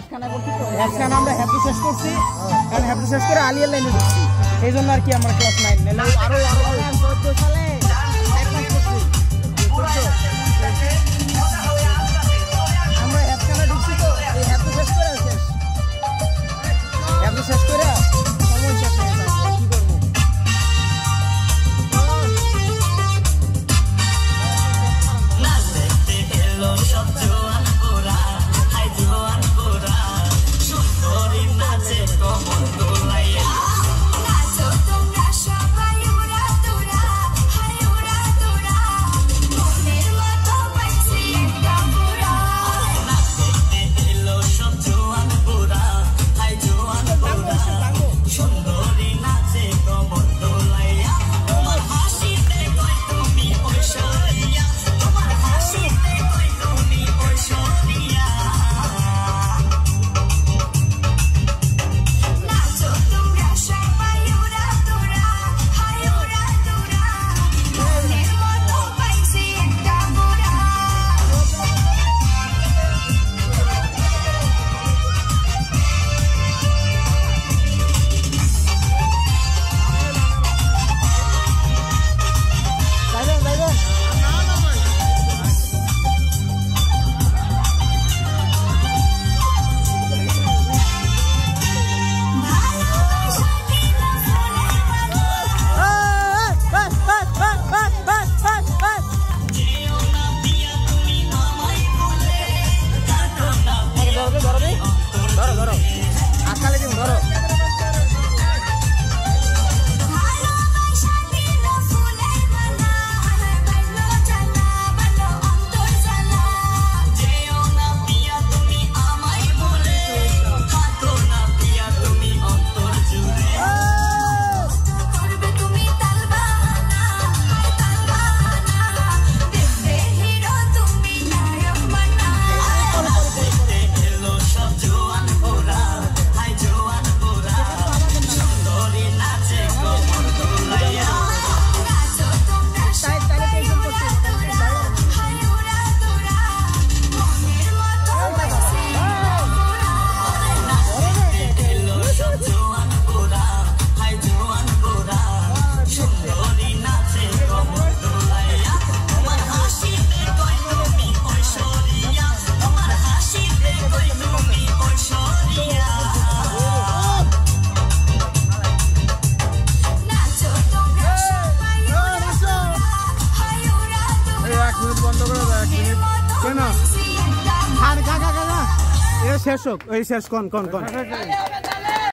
হেফখানা আমরা হ্যাপি শেষ করছি, কারণ হ্যাপি শেষ করে আলিয়ার লাইনে ঢুকছি, এই জন্য আর কি আমরা ক্লাস 9 নিলাম। আরো 14 সালে আমরা হেফখানা ঢুকছি, তো এই হ্যাপি শেষ করে হ্যাপি শেষ করে সময় শেষ হয়ে যাবে, কি করবো। শেষ হোক, এই শেষ, কোন